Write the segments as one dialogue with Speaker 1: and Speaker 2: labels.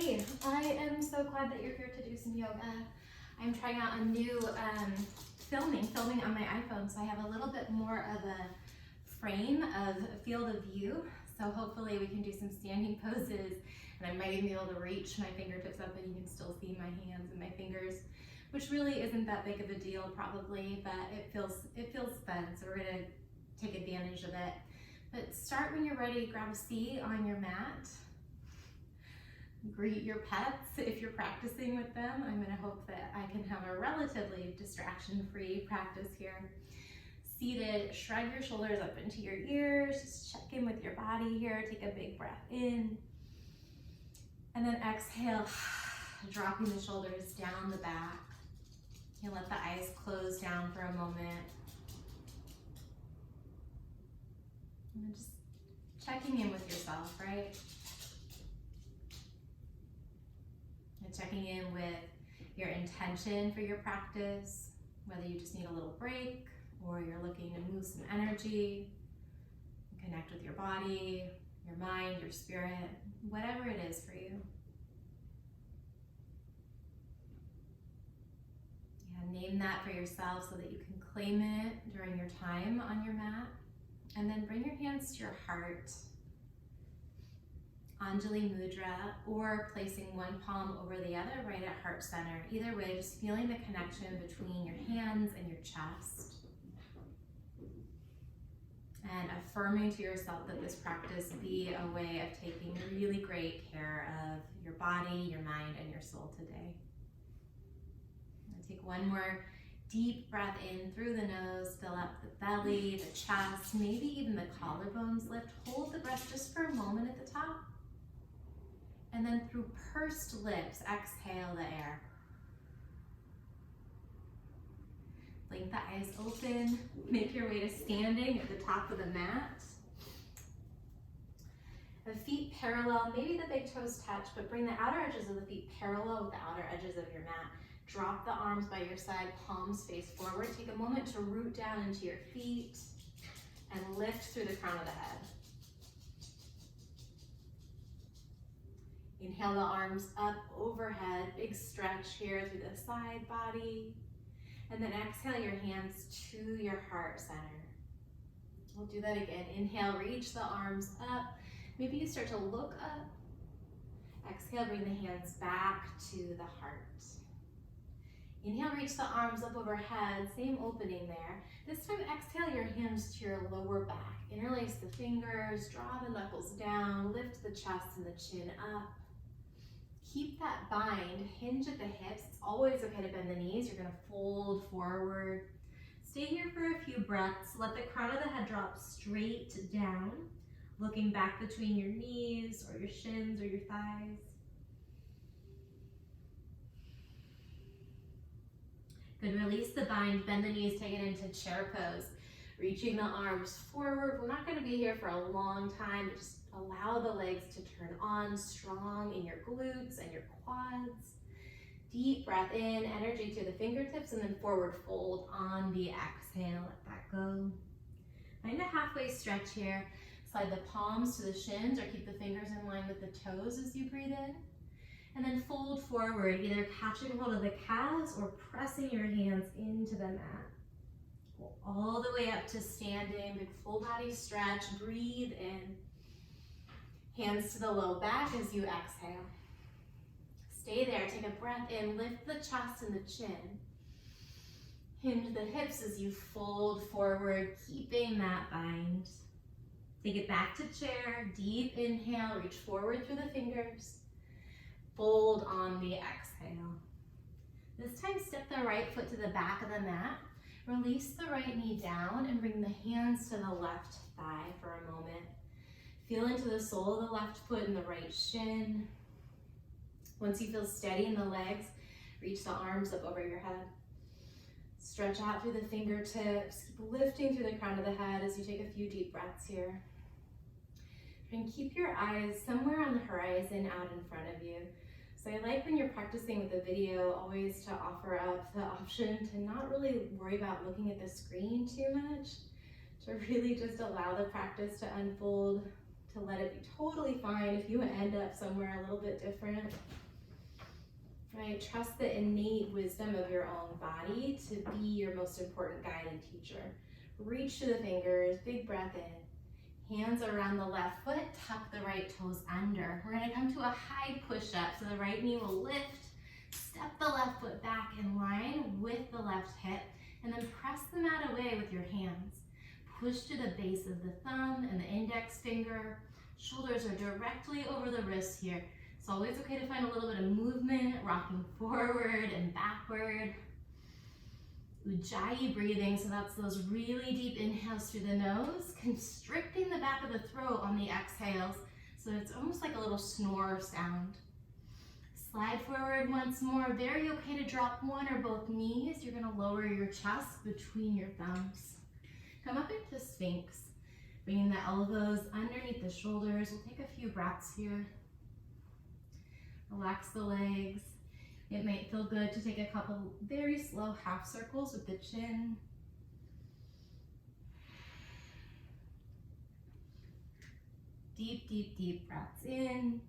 Speaker 1: Hi, I am so glad that you're here to do some yoga. I'm trying out a new filming on my iPhone, so I have a little bit more of a frame of field of view. So hopefully we can do some standing poses, and I might even be able to reach my fingertips up and you can still see my hands and my fingers, which really isn't that big of a deal probably, but it feels fun, so we're gonna take advantage of it. But start when you're ready, grab a seat on your mat. Greet your pets if you're practicing with them. I'm gonna hope that I can have a relatively distraction-free practice here. Seated, shrug your shoulders up into your ears, just check in with your body here, take a big breath in. And then exhale, dropping the shoulders down the back. You let the eyes close down for a moment. And just checking in with yourself, right? And checking in with your intention for your practice, whether you just need a little break or you're looking to move some energy, connect with your body, your mind, your spirit, whatever it is for you. Yeah, name that for yourself so that you can claim it during your time on your mat. And then bring your hands to your heart, Anjali Mudra, or placing one palm over the other right at heart center. Either way, just feeling the connection between your hands and your chest. And affirming to yourself that this practice be a way of taking really great care of your body, your mind, and your soul today. Take one more deep breath in through the nose, fill up the belly, the chest, maybe even the collarbones lift. Hold the breath just for a moment at the top. And then through pursed lips, exhale the air. Blink the eyes open. Make your way to standing at the top of the mat. The feet parallel, maybe the big toes touch, but bring the outer edges of the feet parallel with the outer edges of your mat. Drop the arms by your side, palms face forward. Take a moment to root down into your feet and lift through the crown of the head. Inhale the arms up overhead, big stretch here through the side body. And then exhale your hands to your heart center. We'll do that again. Inhale, reach the arms up. Maybe you start to look up. Exhale, bring the hands back to the heart. Inhale, reach the arms up overhead, same opening there. This time, exhale your hands to your lower back. Interlace the fingers, draw the knuckles down, lift the chest and the chin up. Keep that bind, hinge at the hips. It's always okay to bend the knees. You're gonna fold forward. Stay here for a few breaths. Let the crown of the head drop straight down, looking back between your knees or your shins or your thighs. Good, release the bind, bend the knees, take it into chair pose. Reaching the arms forward. We're not gonna be here for a long time, but just allow the legs to turn on, strong in your glutes and your quads. Deep breath in, energy to the fingertips, and then forward fold on the exhale, let that go. Find a halfway stretch here. Slide the palms to the shins or keep the fingers in line with the toes as you breathe in. And then fold forward, either catching hold of the calves or pressing your hands into the mat. Go all the way up to standing, big full body stretch, breathe in. Hands to the low back as you exhale. Stay there, take a breath in, lift the chest and the chin. Hinge the hips as you fold forward, keeping that bind. Take it back to chair, deep inhale, reach forward through the fingers. Fold on the exhale. This time, step the right foot to the back of the mat. Release the right knee down and bring the hands to the left thigh for a moment. Feel into the sole of the left foot and the right shin. Once you feel steady in the legs, reach the arms up over your head. Stretch out through the fingertips. Keep lifting through the crown of the head as you take a few deep breaths here. And keep your eyes somewhere on the horizon out in front of you. So I like when you're practicing with the video always to offer up the option to not really worry about looking at the screen too much, to really just allow the practice to unfold, to let it be totally fine if you end up somewhere a little bit different. Right? Trust the innate wisdom of your own body to be your most important guide and teacher. Reach to the fingers, big breath in. Hands around the left foot, tuck the right toes under. We're gonna come to a high push-up, so the right knee will lift, step the left foot back in line with the left hip, and then press the mat away with your hands. Push to the base of the thumb and the index finger. Shoulders are directly over the wrists here. It's always okay to find a little bit of movement, rocking forward and backward. Ujjayi breathing, so that's those really deep inhales through the nose, constricting the back of the throat on the exhales, so it's almost like a little snore sound. Slide forward once more. Very okay to drop one or both knees. You're gonna lower your chest between your thumbs. Come up into Sphinx, bringing the elbows underneath the shoulders. We'll take a few breaths here. Relax the legs. It might feel good to take a couple very slow half circles with the chin. Deep, deep, deep breaths in.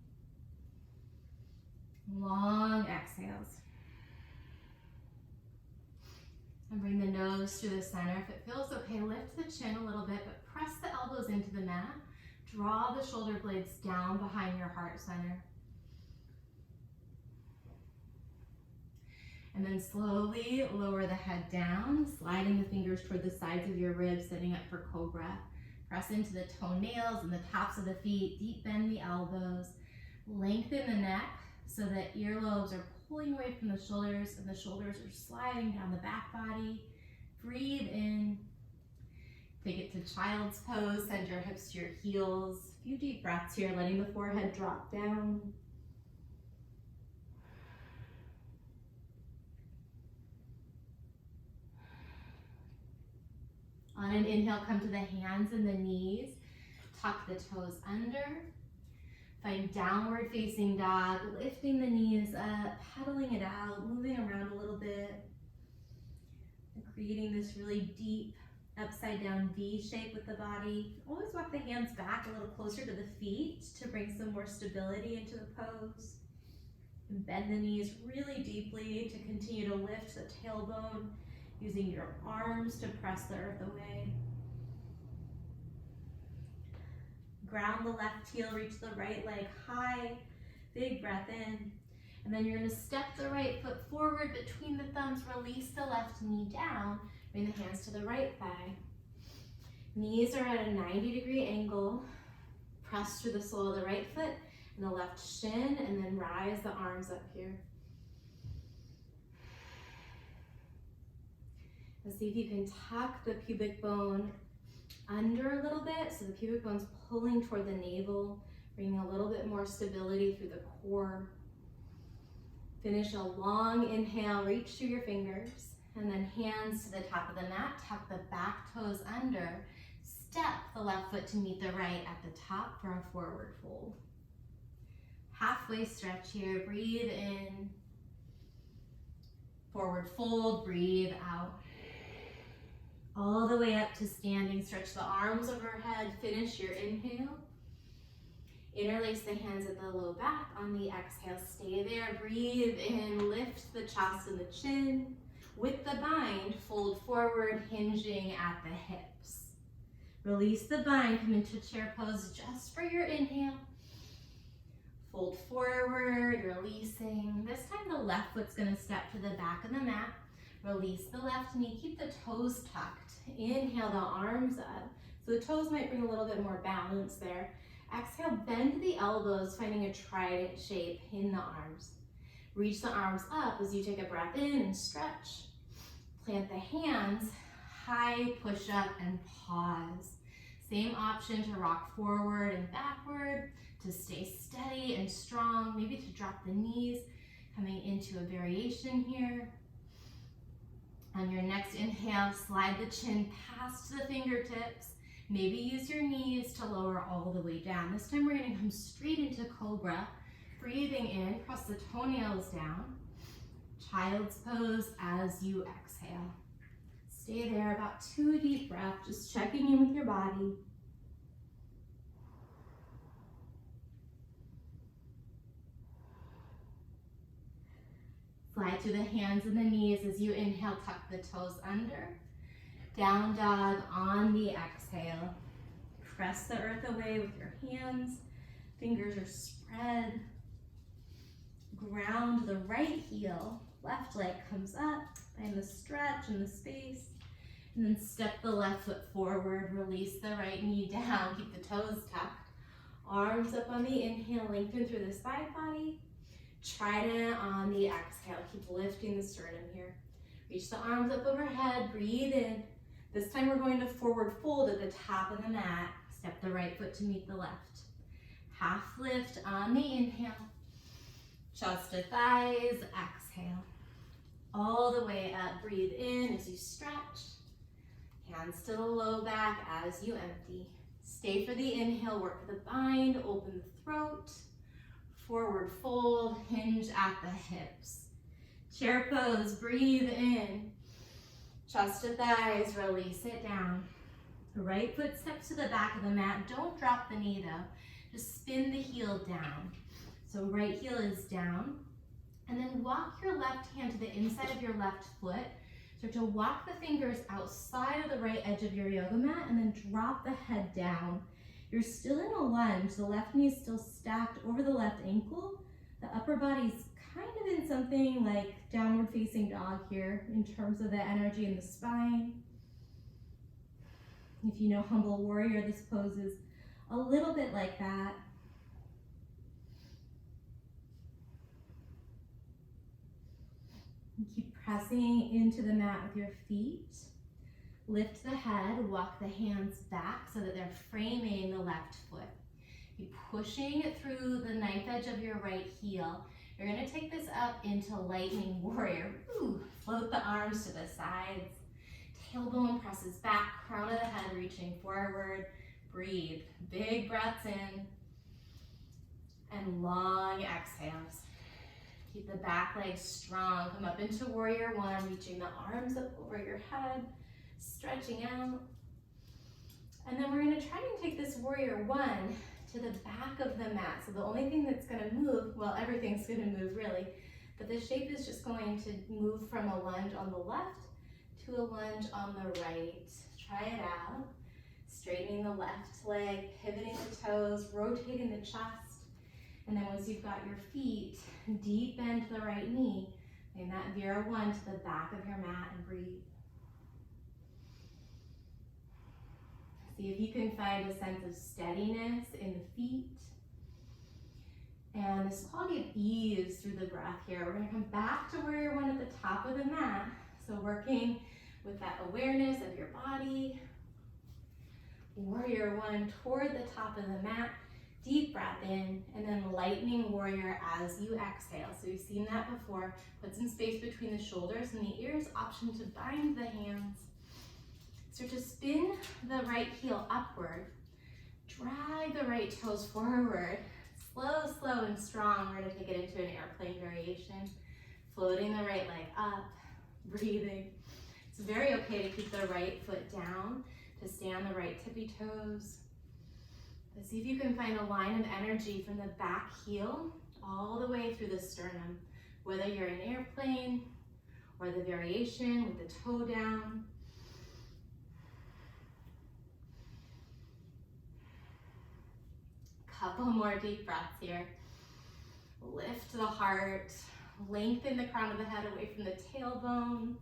Speaker 1: Long exhales. And bring the nose to the center. If it feels okay, lift the chin a little bit, but press the elbows into the mat. Draw the shoulder blades down behind your heart center. And then slowly lower the head down, sliding the fingers toward the sides of your ribs, setting up for cobra. Press into the toenails and the tops of the feet. Deep bend the elbows. Lengthen the neck so that earlobes are pulling away from the shoulders and the shoulders are sliding down the back body. Breathe in. Take it to child's pose. Send your hips to your heels. A few deep breaths here, letting the forehead drop down. On an inhale, come to the hands and the knees. Tuck the toes under. Find downward facing dog, lifting the knees up, pedaling it out, moving around a little bit. Creating this really deep upside down V shape with the body. Always walk the hands back a little closer to the feet to bring some more stability into the pose. And bend the knees really deeply to continue to lift the tailbone, using your arms to press the earth away. Ground the left heel, reach the right leg high, big breath in. And then you're gonna step the right foot forward between the thumbs, release the left knee down, bring the hands to the right thigh. Knees are at a 90-degree angle. Press through the sole of the right foot and the left shin, and then rise the arms up here. Let's see if you can tuck the pubic bone under a little bit, so the pubic bone's pulling toward the navel, bringing a little bit more stability through the core. Finish a long inhale, reach through your fingers, and then hands to the top of the mat, tuck the back toes under, step the left foot to meet the right at the top for a forward fold. Halfway stretch here, breathe in, forward fold, breathe out. All the way up to standing, stretch the arms overhead, finish your inhale. Interlace the hands at the low back on the exhale, stay there, breathe in, lift the chest and the chin. With the bind, fold forward, hinging at the hips. Release the bind, come into chair pose just for your inhale. Fold forward, releasing. This time the left foot's gonna step to the back of the mat. Release the left knee, keep the toes tucked. Inhale the arms up. So the toes might bring a little bit more balance there. Exhale, bend the elbows, finding a trident shape in the arms. Reach the arms up as you take a breath in and stretch. Plant the hands, high push up and pause. Same option to rock forward and backward, to stay steady and strong, maybe to drop the knees, coming into a variation here. On your next inhale, slide the chin past the fingertips. Maybe use your knees to lower all the way down. This time we're gonna come straight into cobra. Breathing in, press the toenails down. Child's pose as you exhale. Stay there, about 2 deep breaths, just checking in with your body. Slide through the hands and the knees as you inhale, tuck the toes under. Down dog on the exhale. Press the earth away with your hands. Fingers are spread. Ground the right heel. Left leg comes up. Find the stretch and the space. And then step the left foot forward. Release the right knee down. Keep the toes tucked. Arms up on the inhale. Lengthen through the side body. Trident on the exhale. Keep lifting the sternum here. Reach the arms up overhead. Breathe in. This time we're going to forward fold at the top of the mat. Step the right foot to meet the left. Half lift on the inhale. Chest to thighs. Exhale. All the way up. Breathe in as you stretch. Hands to the low back as you empty. Stay for the inhale. Work the bind. Open the throat. Forward fold, hinge at the hips. Chair pose, breathe in. Chest to thighs, release it down. The right foot steps to the back of the mat. Don't drop the knee though. Just spin the heel down. So right heel is down. And then walk your left hand to the inside of your left foot. Start to walk the fingers outside of the right edge of your yoga mat and then drop the head down. You're still in a lunge. The left knee is still stacked over the left ankle. The upper body's kind of in something like downward facing dog here in terms of the energy in the spine. If you know humble warrior, this pose is a little bit like that. And keep pressing into the mat with your feet. Lift the head, walk the hands back so that they're framing the left foot. Be pushing through the knife edge of your right heel. You're gonna take this up into lightning warrior. Ooh, float the arms to the sides. Tailbone presses back, crown of the head reaching forward. Breathe, big breaths in and long exhales. Keep the back leg strong. Come up into warrior one, reaching the arms up over your head. Stretching out. And then we're going to try and take this warrior one to the back of the mat. So the only thing that's going to move, well, everything's going to move really, but the shape is just going to move from a lunge on the left to a lunge on the right. Try it out. Straightening the left leg, pivoting the toes, rotating the chest. And then once you've got your feet, deep bend the right knee. Bring that Vera one to the back of your mat and breathe. See if you can find a sense of steadiness in the feet. And this quality of ease through the breath here. We're gonna come back to warrior one at the top of the mat. So working with that awareness of your body. Warrior one toward the top of the mat. Deep breath in, and then lightning warrior as you exhale. So you've seen that before. Put some space between the shoulders and the ears. Option to bind the hands. Start to spin the right heel upward. Drag the right toes forward. Slow, slow, and strong. We're gonna take it into an airplane variation. Floating the right leg up, breathing. It's very okay to keep the right foot down, to stay on the right tippy toes. But see if you can find a line of energy from the back heel all the way through the sternum, whether you're in airplane or the variation with the toe down. Couple more deep breaths here. Lift the heart, lengthen the crown of the head away from the tailbone.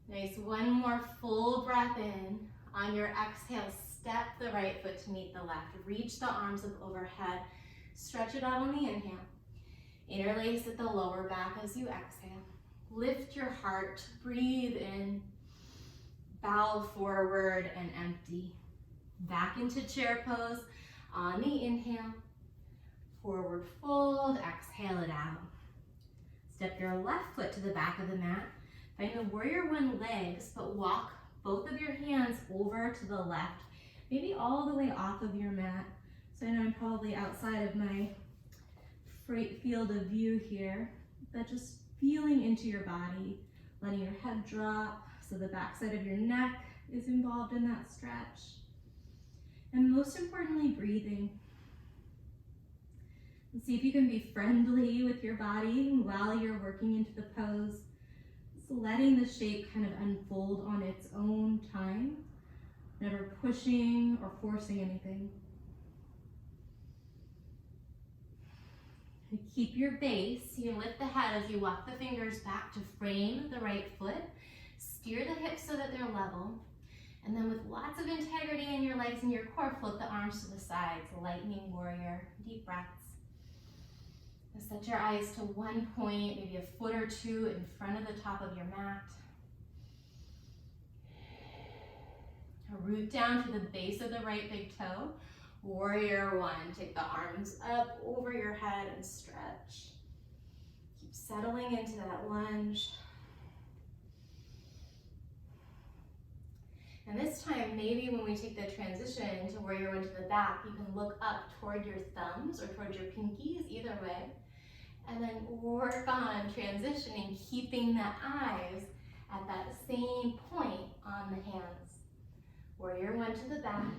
Speaker 1: Nice, one more full breath in. On your exhale, step the right foot to meet the left. Reach the arms up overhead. Stretch it out on the inhale. Interlace at the lower back as you exhale. Lift your heart, breathe in. Bow forward and empty. Back into chair pose. On the inhale, forward fold, exhale it out. Step your left foot to the back of the mat. Find the warrior one legs, but walk both of your hands over to the left, maybe all the way off of your mat. So I know I'm probably outside of my field of view here, but just feeling into your body, letting your head drop so the backside of your neck is involved in that stretch. And most importantly, breathing. See if you can be friendly with your body while you're working into the pose. Just letting the shape kind of unfold on its own time, never pushing or forcing anything. And keep your base. You can lift the head as you walk the fingers back to frame the right foot. Steer the hips so that they're level. And then with lots of integrity in your legs and your core, float the arms to the sides, lightning warrior. Deep breaths. And set your eyes to one point, maybe a foot or two in front of the top of your mat. Root down to the base of the right big toe. Warrior one. Take the arms up over your head and stretch. Keep settling into that lunge. And this time, maybe when we take the transition to warrior one to the back, you can look up toward your thumbs or toward your pinkies, either way. And then work on transitioning, keeping the eyes at that same point on the hands. Warrior one to the back.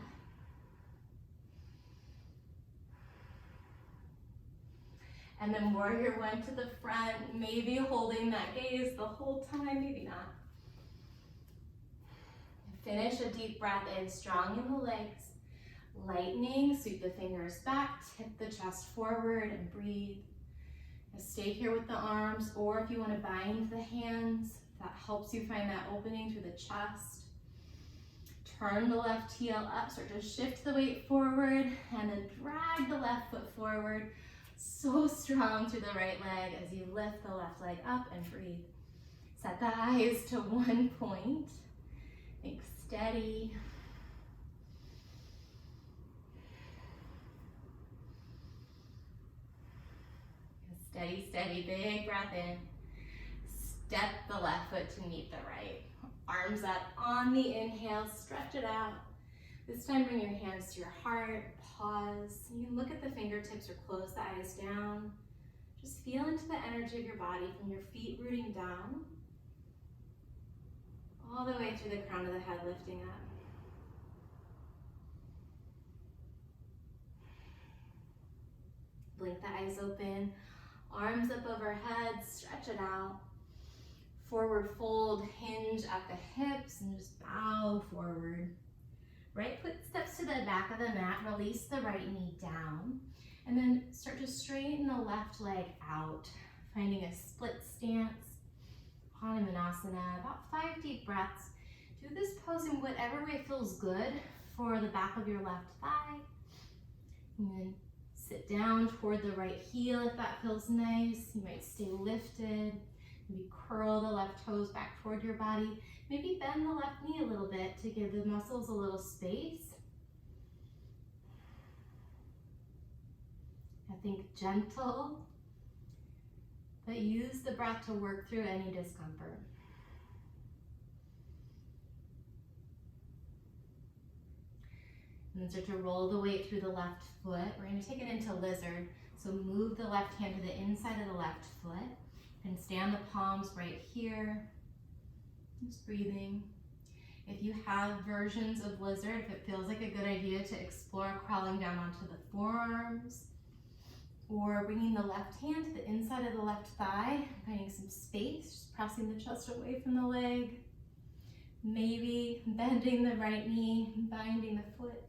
Speaker 1: And then warrior one to the front, maybe holding that gaze the whole time, maybe not. Finish a deep breath in, strong in the legs. Lightening, sweep the fingers back, tip the chest forward and breathe. And stay here with the arms, or if you want to bind the hands, that helps you find that opening through the chest. Turn the left heel up, start to shift the weight forward, and then drag the left foot forward. So strong through the right leg as you lift the left leg up and breathe. Set the eyes to one point. Think steady. Steady, steady, big breath in. Step the left foot to meet the right. Arms up on the inhale, stretch it out. This time bring your hands to your heart, pause. You can look at the fingertips or close the eyes down. Just feel into the energy of your body from your feet rooting down, all the way through the crown of the head lifting up. Blink the eyes open, arms up overhead, stretch it out. Forward fold, hinge at the hips, and just bow forward. Right foot steps to the back of the mat, release the right knee down, and then start to straighten the left leg out, finding a split stance, Hanumanasana, about 5 deep breaths. Do this pose in whatever way feels good for the back of your left thigh, and then sit down toward the right heel if that feels nice. You might stay lifted. Maybe curl the left toes back toward your body. Maybe bend the left knee a little bit to give the muscles a little space. I think gentle, but use the breath to work through any discomfort. And then start to roll the weight through the left foot. We're going to take it into lizard. So move the left hand to the inside of the left foot. And stand the palms right here. Just breathing. If you have versions of lizard, if it feels like a good idea to explore crawling down onto the forearms, or bringing the left hand to the inside of the left thigh, finding some space, just pressing the chest away from the leg. Maybe bending the right knee, binding the foot.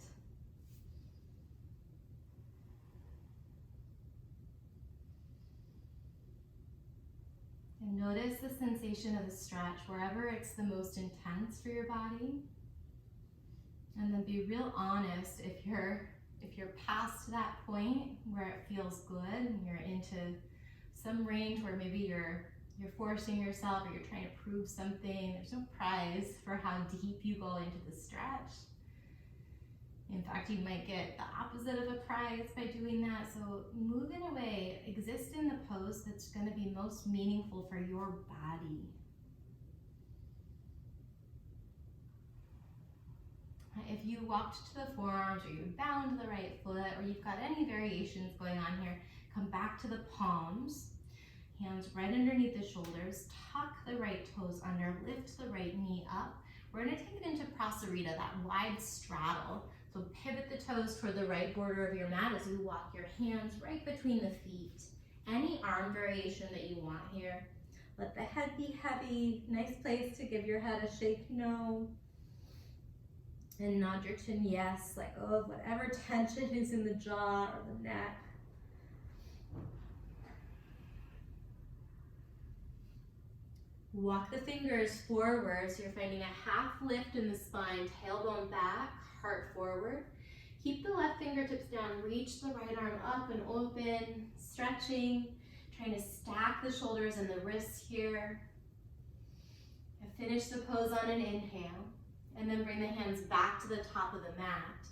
Speaker 1: And notice the sensation of the stretch wherever it's the most intense for your body. And then be real honest if you're past that point where it feels good and you're into some range where maybe you're forcing yourself or you're trying to prove something. There's no prize for how deep you go into the stretch. In fact, you might get the opposite of a prize by doing that. So move in a way, exist in the pose that's going to be most meaningful for your body. If you walked to the forearms or you bound the right foot or you've got any variations going on here, come back to the palms, hands right underneath the shoulders, tuck the right toes under, lift the right knee up. We're going to take it into Prasarita, that wide straddle. So pivot the toes toward the right border of your mat as you walk your hands right between the feet. Any arm variation that you want here. Let the head be heavy. Nice place to give your head a shake no. And nod your chin yes. Let go of whatever tension is in the jaw or the neck. Walk the fingers forward, so you're finding a half lift in the spine, tailbone back, heart forward. Keep the left fingertips down, reach the right arm up and open, stretching, trying to stack the shoulders and the wrists here. And finish the pose on an inhale, and then bring the hands back to the top of the mat.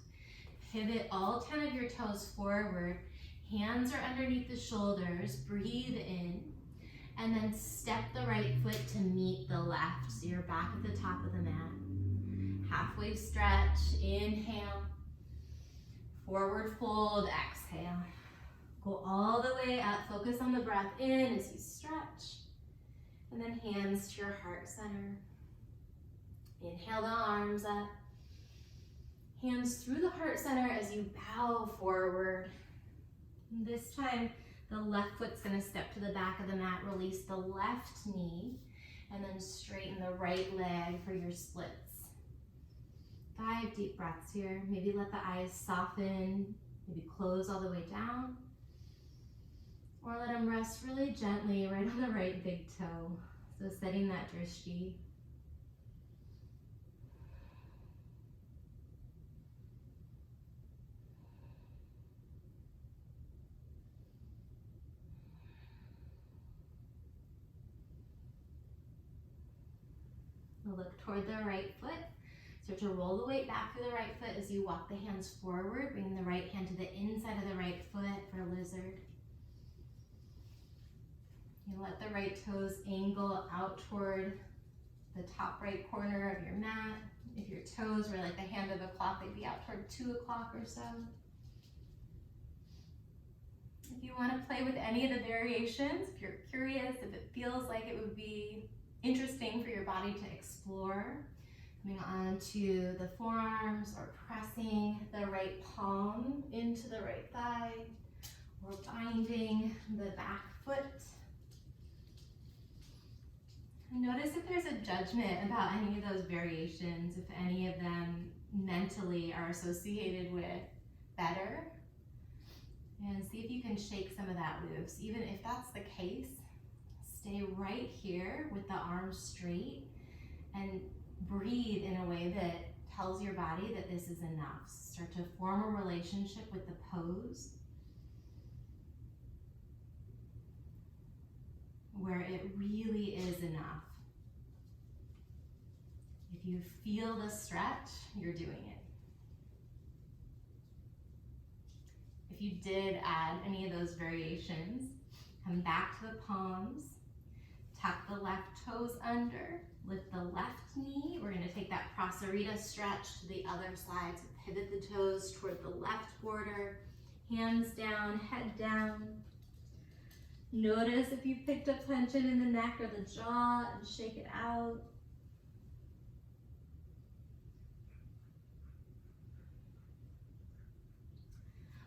Speaker 1: Pivot all 10 of your toes forward, hands are underneath the shoulders, breathe in. And then step the right foot to meet the left. So you're back at the top of the mat. Halfway stretch, inhale. Forward fold, exhale. Go all the way up, focus on the breath in as you stretch. And then hands to your heart center. Inhale the arms up. Hands through the heart center as you bow forward. And this time, the left foot's gonna step to the back of the mat, release the left knee, and then straighten the right leg for your splits. 5 deep breaths here. Maybe let the eyes soften, maybe close all the way down, or let them rest really gently right on the right big toe. So setting that drishti. Look toward the right foot. Start to roll the weight back through the right foot as you walk the hands forward, bringing the right hand to the inside of the right foot for lizard. You let the right toes angle out toward the top right corner of your mat. If your toes were like the hand of a clock, they'd be out toward 2 o'clock or so. If you want to play with any of the variations, if you're curious, if it feels like it would be interesting for your body to explore, coming onto the forearms or pressing the right palm into the right thigh or binding the back foot. Notice if there's a judgment about any of those variations, if any of them mentally are associated with better, and see if you can shake some of that loose. Even if that's the case, stay right here with the arms straight and breathe in a way that tells your body that this is enough. Start to form a relationship with the pose where it really is enough. If you feel the stretch, you're doing it. If you did add any of those variations, come back to the palms, tuck the left toes under, lift the left knee. We're gonna take that Prasarita stretch to the other side. So pivot the toes toward the left border, hands down, head down. Notice if you picked up tension in the neck or the jaw and shake it out.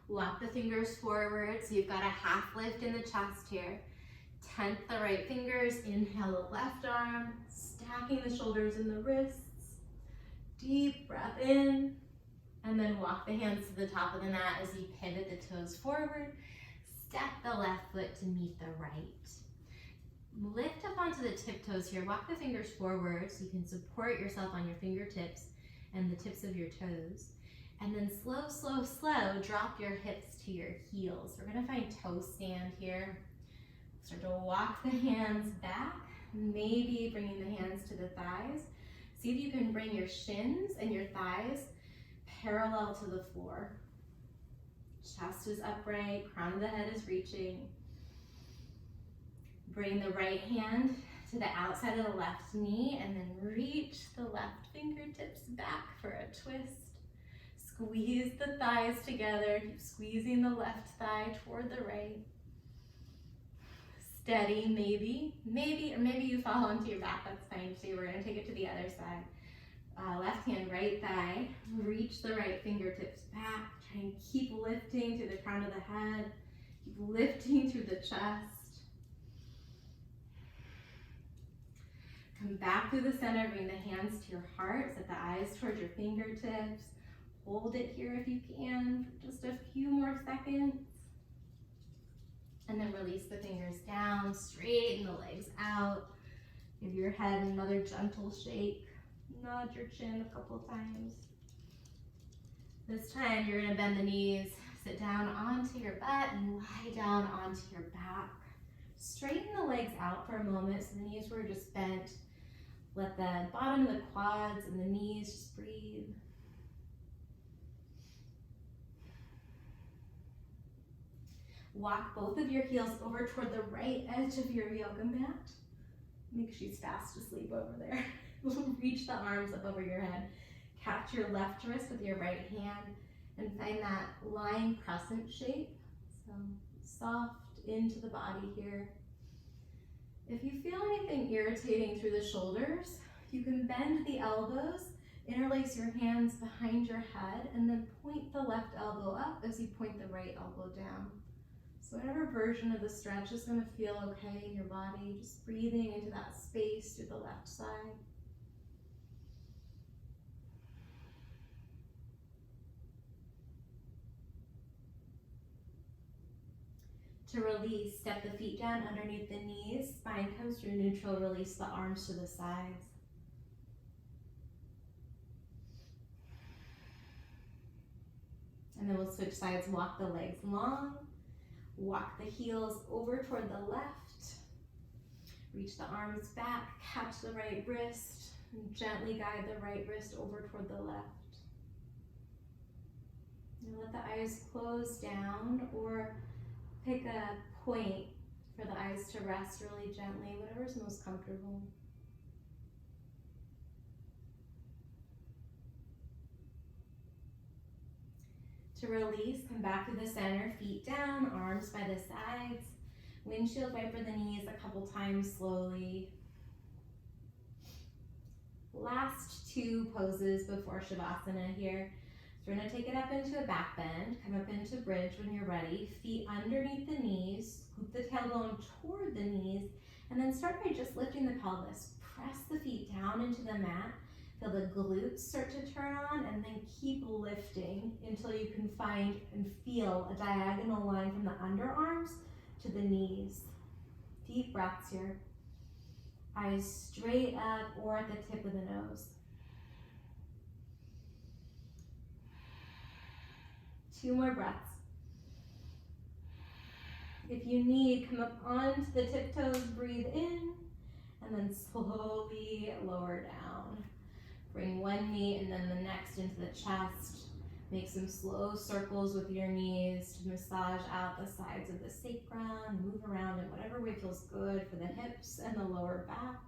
Speaker 1: Walk the fingers forward, so you've got a half lift in the chest here. Tenth the right fingers, inhale the left arm, stacking the shoulders and the wrists. Deep breath in, and then walk the hands to the top of the mat as you pivot the toes forward. Step the left foot to meet the right. Lift up onto the tiptoes here. Walk the fingers forward so you can support yourself on your fingertips and the tips of your toes. And then slow, slow, slow, drop your hips to your heels. We're gonna find toe stand here. Start to walk the hands back, maybe bringing the hands to the thighs. See if you can bring your shins and your thighs parallel to the floor. Chest is upright, crown of the head is reaching. Bring the right hand to the outside of the left knee and then reach the left fingertips back for a twist. Squeeze the thighs together, keep squeezing the left thigh toward the right. Steady, maybe you fall onto your back, that's fine too. We're gonna take it to the other side. left hand, right thigh. Reach the right fingertips back. Try and keep lifting through the crown of the head. Keep lifting through the chest. Come back through the center. Bring the hands to your heart. Set the eyes towards your fingertips. Hold it here if you can for just a few more seconds. And then release the fingers down. Straighten the legs out. Give your head another gentle shake. Nod your chin a couple times. This time you're gonna bend the knees, sit down onto your butt and lie down onto your back. Straighten the legs out for a moment so the knees were just bent. Let the bottom of the quads and the knees just breathe. Walk both of your heels over toward the right edge of your yoga mat. Make sure she's fast asleep over there. Reach the arms up over your head. Catch your left wrist with your right hand and find that lying crescent shape. So soft into the body here. If you feel anything irritating through the shoulders, you can bend the elbows, interlace your hands behind your head, and then point the left elbow up as you point the right elbow down. So whatever version of the stretch is going to feel okay in your body, just breathing into that space through the left side. To release, step the feet down underneath the knees, spine comes through neutral, release the arms to the sides. And then we'll switch sides, walk the legs long, walk the heels over toward the left, reach the arms back, catch the right wrist, and gently guide the right wrist over toward the left. And let the eyes close down or pick a point for the eyes to rest really gently, whatever's most comfortable. To release, come back to the center, feet down, arms by the sides. Windshield wiper the knees a couple times slowly. Last two poses before Shavasana here. So we're gonna take it up into a back bend, come up into bridge when you're ready, feet underneath the knees, scoop the tailbone toward the knees, and then start by just lifting the pelvis. Press the feet down into the mat, feel the glutes start to turn on, and then keep lifting until you can find and feel a diagonal line from the underarms to the knees. Deep breaths here. Eyes straight up or at the tip of the nose. 2 more breaths. If you need, come up onto the tiptoes, breathe in, and then slowly lower down. Bring one knee and then the next into the chest. Make some slow circles with your knees to massage out the sides of the sacrum. Move around in whatever way feels good for the hips and the lower back.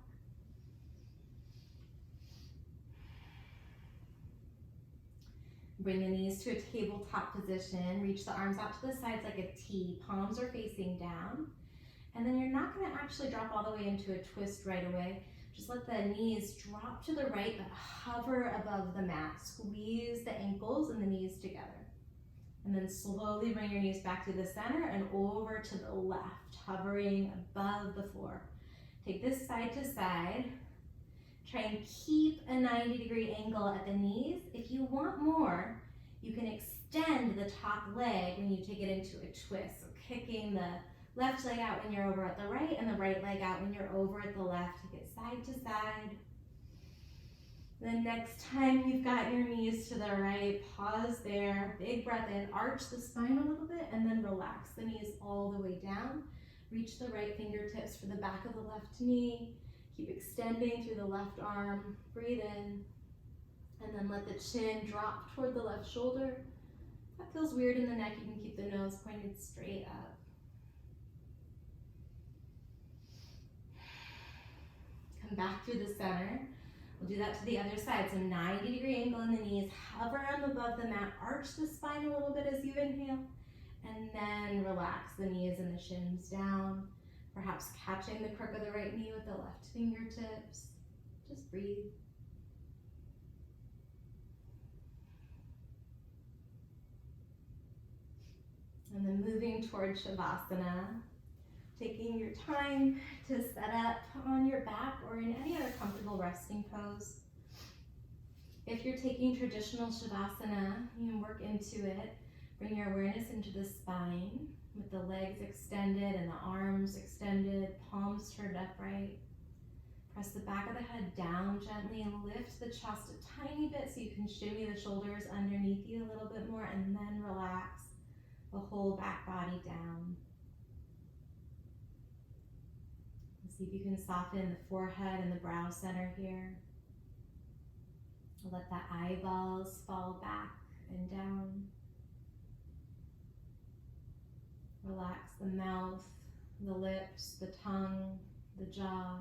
Speaker 1: Bring the knees to a tabletop position. Reach the arms out to the sides like a T. Palms are facing down. And then you're not going to actually drop all the way into a twist right away. Just let the knees drop to the right, but hover above the mat. Squeeze the ankles and the knees together. And then slowly bring your knees back to the center and over to the left, hovering above the floor. Take this side to side. Try and keep a 90-degree angle at the knees. If you want more, you can extend the top leg when you take it into a twist. So kicking the left leg out when you're over at the right and the right leg out when you're over at the left. Take it side to side. Then next time you've got your knees to the right, pause there. Big breath in, arch the spine a little bit, and then relax the knees all the way down. Reach the right fingertips for the back of the left knee. Keep extending through the left arm. Breathe in, and then let the chin drop toward the left shoulder. If that feels weird in the neck, you can keep the nose pointed straight up. Come back through the center. We'll do that to the other side. So 90-degree angle in the knees. Hover above the mat. Arch the spine a little bit as you inhale. And then relax the knees and the shins down. Perhaps catching the crook of the right knee with the left fingertips. Just breathe. And then moving towards Shavasana, taking your time to set up on your back or in any other comfortable resting pose. If you're taking traditional Shavasana, you can work into it. Bring your awareness into the spine with the legs extended and the arms extended, palms turned upright. Press the back of the head down gently and lift the chest a tiny bit so you can shimmy the shoulders underneath you a little bit more, and then relax the whole back body down. And see if you can soften the forehead and the brow center here. Let the eyeballs fall back and down. Relax the mouth, the lips, the tongue, the jaw,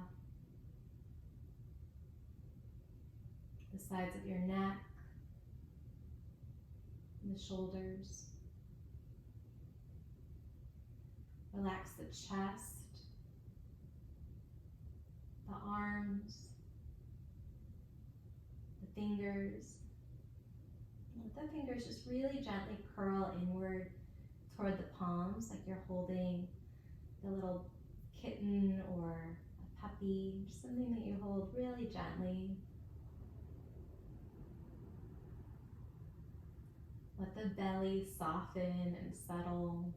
Speaker 1: the sides of your neck, the shoulders. Relax the chest, the arms, the fingers. Let the fingers just really gently curl inward toward the palms, like you're holding the little kitten or a puppy, just something that you hold really gently. Let the belly soften and settle.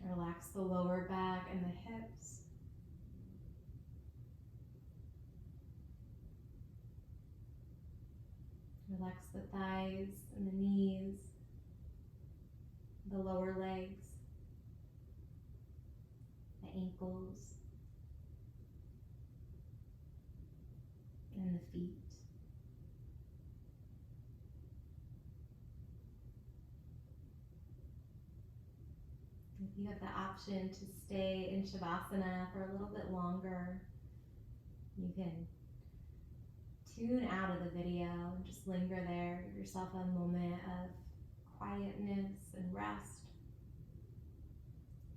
Speaker 1: Relax the lower back and the hips. Relax the thighs and the knees, the lower legs, the ankles, and the feet. If you have the option to stay in Shavasana for a little bit longer, you can tune out of the video and just linger there. Give yourself a moment of quietness and rest.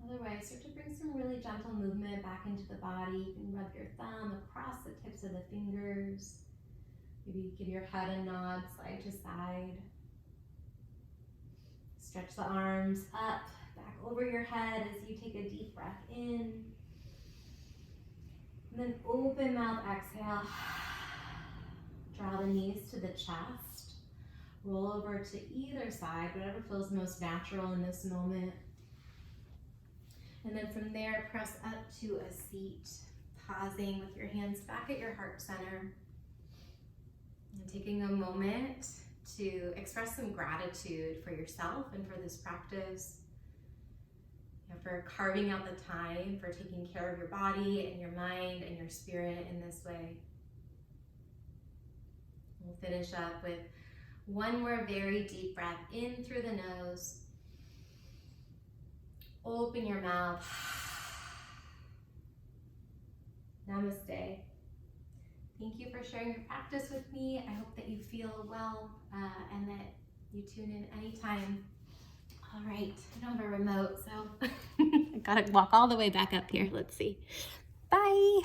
Speaker 1: Otherwise, start to bring some really gentle movement back into the body. You can rub your thumb across the tips of the fingers. Maybe give your head a nod side to side. Stretch the arms up, back over your head as you take a deep breath in. And then open mouth, exhale. Draw the knees to the chest. Roll over to either side, whatever feels most natural in this moment. And then from there, press up to a seat, pausing with your hands back at your heart center. And taking a moment to express some gratitude for yourself and for this practice. For carving out the time, for taking care of your body and your mind and your spirit in this way. We'll finish up with one more very deep breath in through the nose. Open your mouth. Namaste. Thank you for sharing your practice with me. I hope that you feel well and that you tune in anytime. All right, I don't have a remote, so I gotta walk all the way back up here. Let's see. Bye.